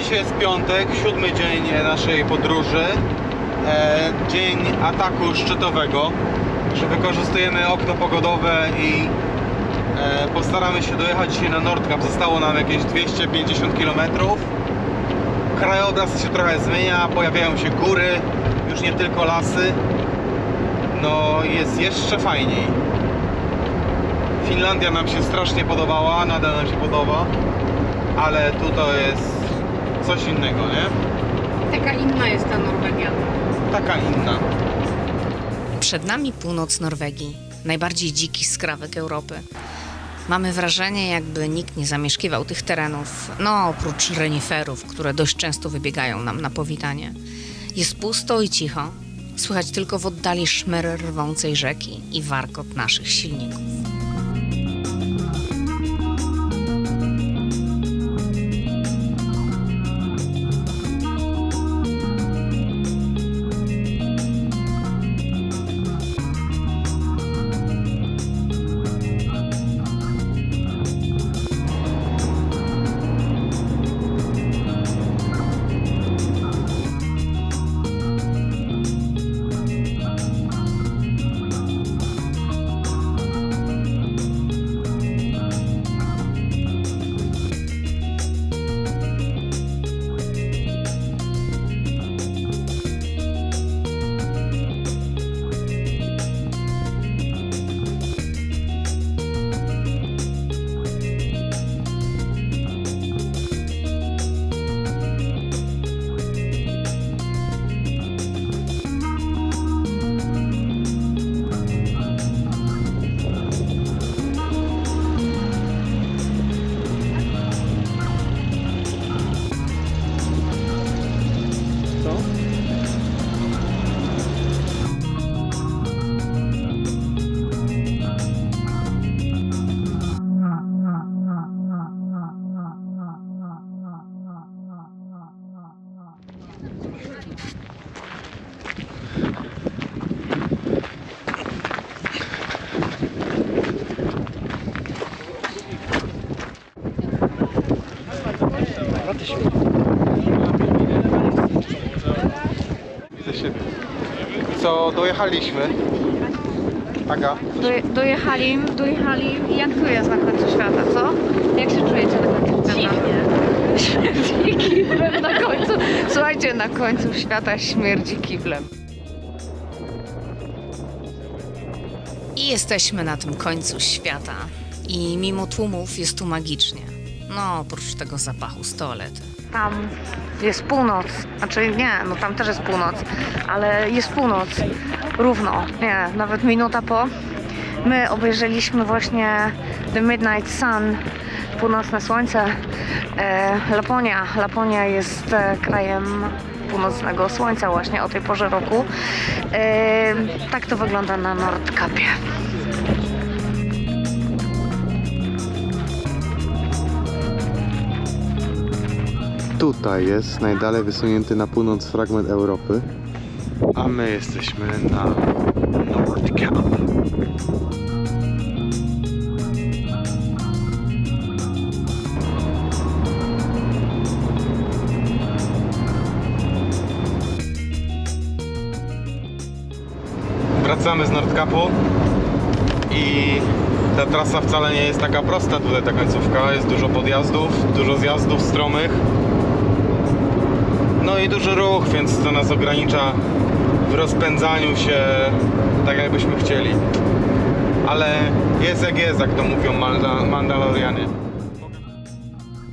Dzisiaj jest piątek, 7. dzień naszej podróży. Dzień ataku szczytowego. Że wykorzystujemy okno pogodowe i postaramy się dojechać dzisiaj na Nordkap. Zostało nam jakieś 250 km. Krajobraz się trochę zmienia, pojawiają się góry, już nie tylko lasy. No jest jeszcze fajniej. Finlandia nam się strasznie podobała, nadal nam się podoba, ale tutaj jest coś innego, nie? Taka inna jest ta Norwegia. Taka inna. Przed nami północ Norwegii, najbardziej dziki skrawek Europy. Mamy wrażenie, jakby nikt nie zamieszkiwał tych terenów, no oprócz reniferów, które dość często wybiegają nam na powitanie. Jest pusto i cicho, słychać tylko w oddali szmer rwącej rzeki i warkot naszych silników. Co, dojechaliśmy? Aga? Dojechali i jak tu jest na końcu świata, co? Jak się czujecie na końcu świata? Śmierdzi kiblem na końcu. Słuchajcie, na końcu świata śmierdzi kiblem. I jesteśmy na tym końcu świata. I mimo tłumów jest tu magicznie. No, oprócz tego zapachu z toalety. Tam jest północ, znaczy nie, no tam też jest północ, ale jest północ równo, nie, nawet minuta po. My obejrzeliśmy właśnie The Midnight Sun, północne słońce. Laponia jest krajem północnego słońca właśnie o tej porze roku. Tak to wygląda na Nordkapie. Tutaj jest najdalej wysunięty na północ fragment Europy, a my jesteśmy na Nordkap. Wracamy z Nordkapu i ta trasa wcale nie jest taka prosta tutaj, ta końcówka. Jest dużo podjazdów, dużo zjazdów stromych. No i duży ruch, więc to nas ogranicza w rozpędzaniu się tak jakbyśmy chcieli. Ale jest, jak to mówią Mandalorianie.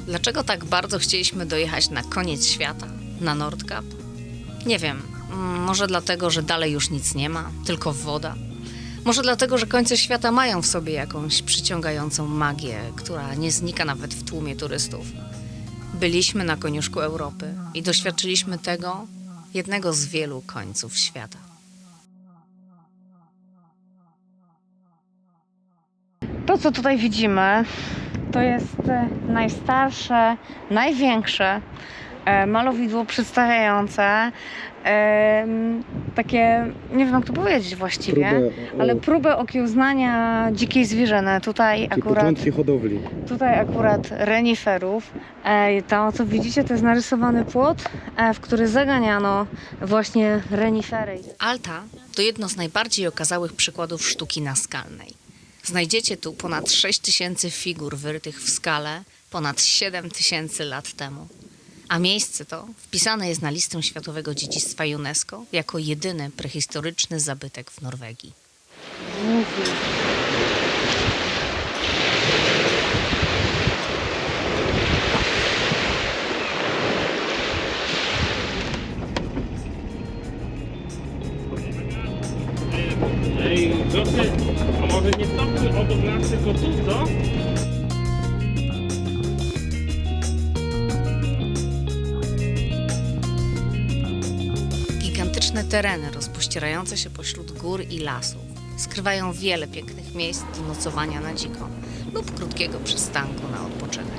Dlaczego tak bardzo chcieliśmy dojechać na koniec świata, na Nordkap? Nie wiem, może dlatego, że dalej już nic nie ma, tylko woda. Może dlatego, że końce świata mają w sobie jakąś przyciągającą magię, która nie znika nawet w tłumie turystów. Byliśmy na koniuszku Europy i doświadczyliśmy tego, jednego z wielu końców świata. To, co tutaj widzimy, to jest najstarsze, największe malowidło przedstawiające takie, nie wiem jak to powiedzieć właściwie, ale próbę okiełznania dzikiej zwierzyny. hodowli. Tutaj akurat reniferów. To co widzicie, to jest narysowany płot, w który zaganiano właśnie renifery. Alta to jedno z najbardziej okazałych przykładów sztuki naskalnej. Znajdziecie tu ponad 6000 figur wyrytych w skale ponad 7000 lat temu. A miejsce to wpisane jest na listę Światowego Dziedzictwa UNESCO jako jedyny prehistoryczny zabytek w Norwegii. Ej, Josy, a może nie stopmy obok nas, tylko tu, co? Gigantyczne tereny rozpościerające się pośród gór i lasów skrywają wiele pięknych miejsc do nocowania na dziko lub krótkiego przystanku na odpoczynek.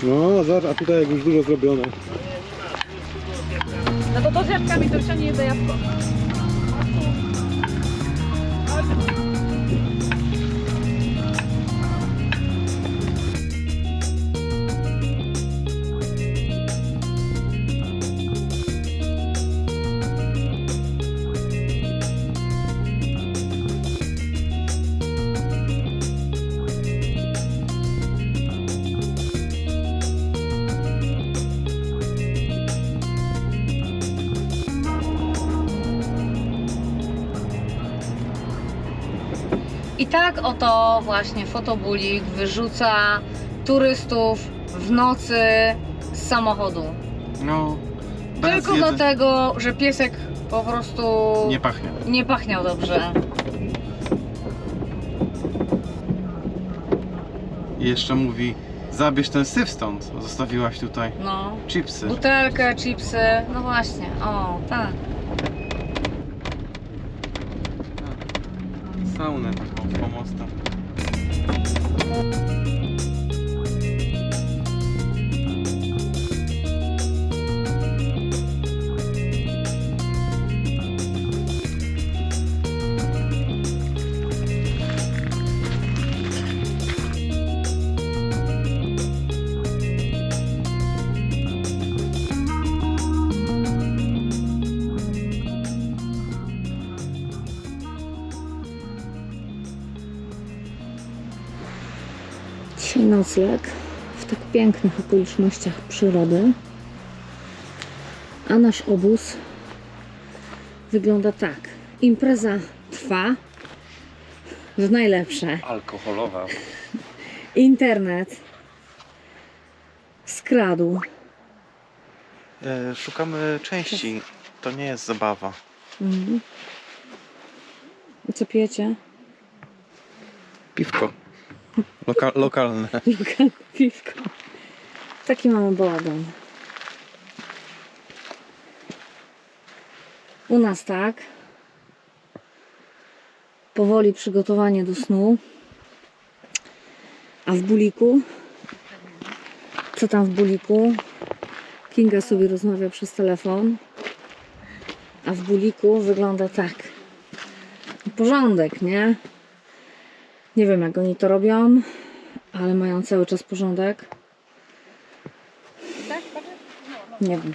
No, zobacz, a tutaj jak już dużo zrobione. No to z jabłkami to wciągnie do jabłko. I tak oto właśnie fotobulik wyrzuca turystów w nocy z samochodu. No, Tylko dlatego, że piesek po prostu nie pachnie. nie pachniał dobrze. I jeszcze mówi, zabierz ten syf stąd, zostawiłaś tutaj No. chipsy. Butelkę, chipsy, no właśnie, o tak. Saunę taką z pomostem. Dzisiaj nocleg w tak pięknych okolicznościach przyrody. A nasz obóz wygląda tak. Impreza trwa w najlepsze. Alkoholowa. Internet skradł. Szukamy części. To nie jest zabawa. Mhm. Co pijecie? Piwko. Lokalne. Lokalne piwko. Taki mamy bałagan. U nas tak. Powoli przygotowanie do snu. A w buliku? Co tam w buliku? Kinga sobie rozmawia przez telefon. A w buliku wygląda tak. Porządek, nie? Nie wiem jak oni to robią, ale mają cały czas porządek. Nie wiem.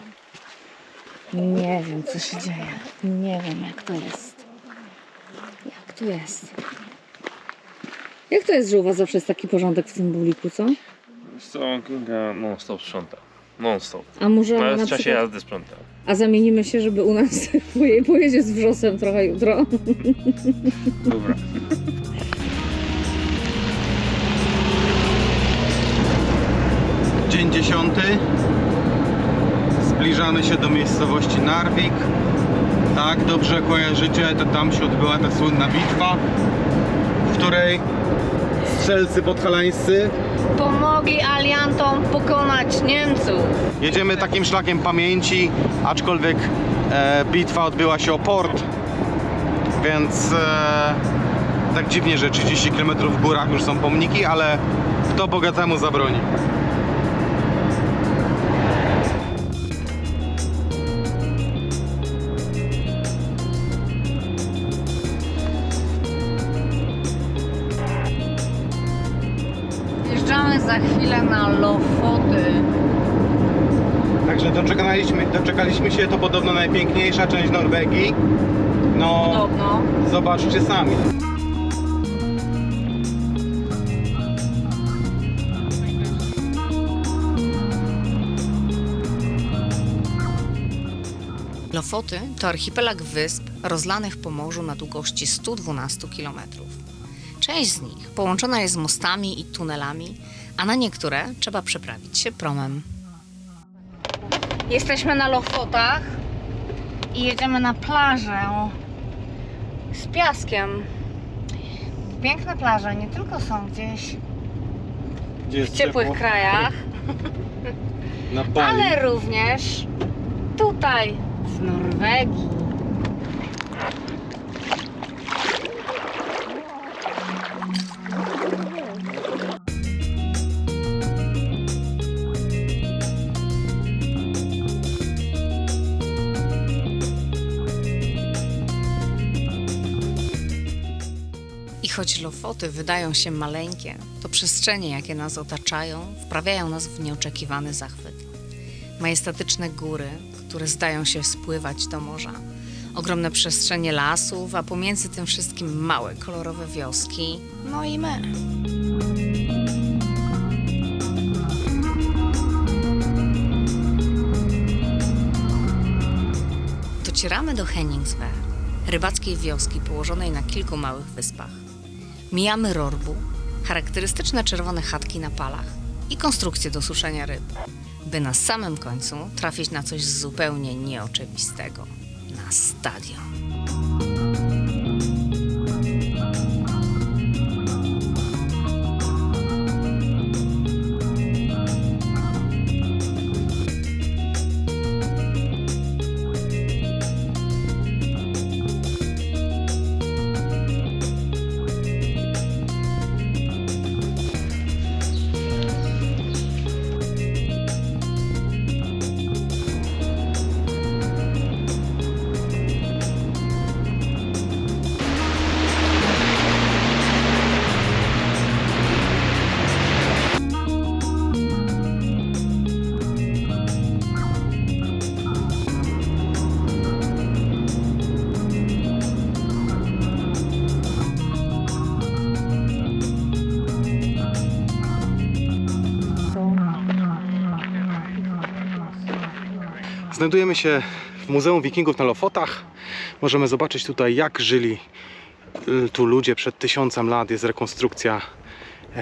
Nie wiem co się dzieje. Nie wiem jak to jest. Jak to jest? Jak to jest, że u was zawsze jest taki porządek w tym buliku, co? Co, Kinga non-stop sprząta. Non-stop. A może Nawet na w czasie przykład... jazdy sprząta. A zamienimy się, żeby u nas pojedzie z wrzosem trochę jutro. Dobra. Dzień 10. Zbliżamy się do miejscowości Narvik. Tak, dobrze kojarzycie, to tam się odbyła ta słynna bitwa, w której strzelcy podhalańscy. Pomogli aliantom pokonać Niemców. Jedziemy takim szlakiem pamięci, aczkolwiek bitwa odbyła się o port, więc tak dziwnie, że 30 km w górach już są pomniki, ale kto bogatemu zabroni. Wjeżdżamy za chwilę na Lofoty. Także doczekaliśmy się, to podobno najpiękniejsza część Norwegii. No, Podobno. zobaczcie sami. Lofoty to archipelag wysp rozlanych po morzu na długości 112 km. Część z nich połączona jest mostami i tunelami, a na niektóre trzeba przeprawić się promem. Jesteśmy na Lofotach i jedziemy na plażę z piaskiem. Piękne plaże nie tylko są gdzieś Gdzie w ciepłych krajach, Na Bali. ale również tutaj w Norwegii. I choć Lofoty wydają się maleńkie, to przestrzenie, jakie nas otaczają, wprawiają nas w nieoczekiwany zachwyt. Majestatyczne góry, które zdają się spływać do morza. Ogromne przestrzenie lasów, a pomiędzy tym wszystkim małe, kolorowe wioski. No i my. Docieramy do Henningsvær, rybackiej wioski położonej na kilku małych wyspach. Mijamy Rorbu, charakterystyczne czerwone chatki na palach i konstrukcje do suszenia ryb, by na samym końcu trafić na coś zupełnie nieoczywistego – na stadion. Znajdujemy się w Muzeum Wikingów na Lofotach. Możemy zobaczyć tutaj, jak żyli tu ludzie przed 1000 lat. Jest rekonstrukcja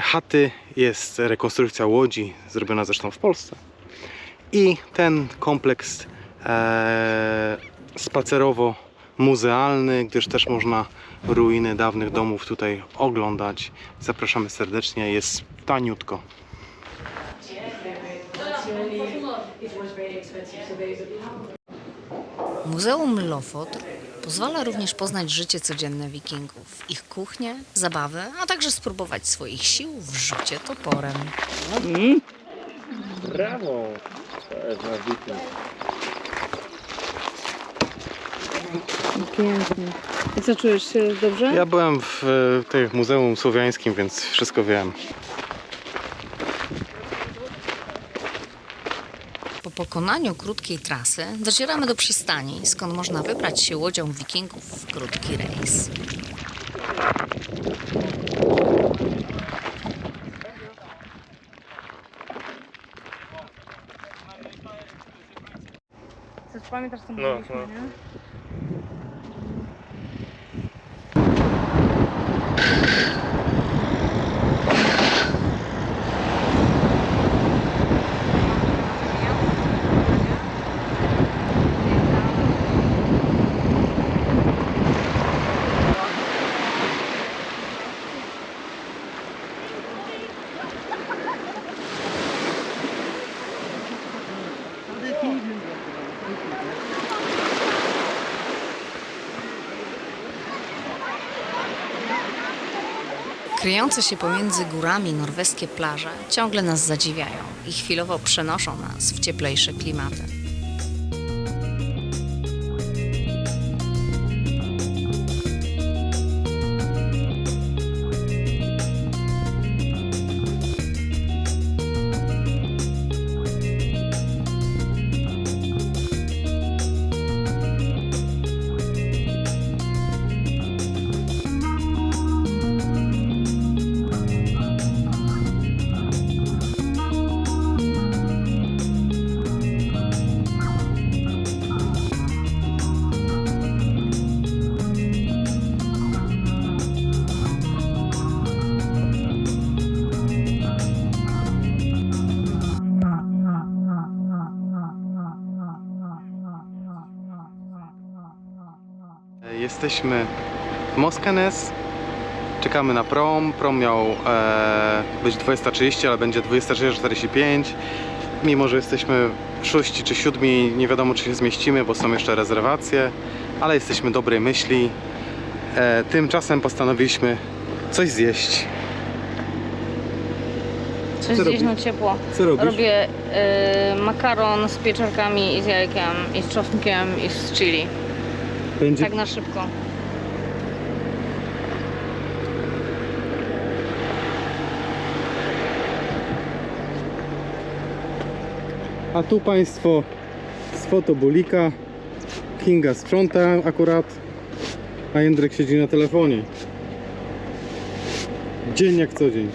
chaty, jest rekonstrukcja łodzi, zrobiona zresztą w Polsce. I ten kompleks spacerowo-muzealny, gdyż też można ruiny dawnych domów tutaj oglądać. Zapraszamy serdecznie, jest taniutko. Muzeum Lofot pozwala również poznać życie codzienne Wikingów, ich kuchnię, zabawy, a także spróbować swoich sił w rzucie toporem. Brawo! To jest na wiking. Pięknie. I co, czujesz się dobrze? Ja byłem w tym Muzeum Słowiańskim, więc wszystko wiem. Po pokonaniu krótkiej trasy docieramy do przystani, skąd można wybrać się łodzią Wikingów w krótki rejs. Coś pamiętasz, co No, mówiliśmy, no. nie? Kryjące się pomiędzy górami norweskie plaże ciągle nas zadziwiają i chwilowo przenoszą nas w cieplejsze klimaty. Jesteśmy w Moskenes, czekamy na prom. Prom miał być 20:30, ale będzie 23:45. Mimo że jesteśmy 6 czy 7, nie wiadomo czy się zmieścimy, bo są jeszcze rezerwacje, ale jesteśmy dobrej myśli. Tymczasem postanowiliśmy coś zjeść. Coś Co zjeść robisz? na ciepło. Co robisz? Robię makaron z pieczarkami i z jajkiem, i z czosnkiem, i z chili. Będzie Tak na szybko. A tu Państwo z fotobulika. Kinga sprząta akurat, a Jędrek siedzi na telefonie. Dzień jak co dzień.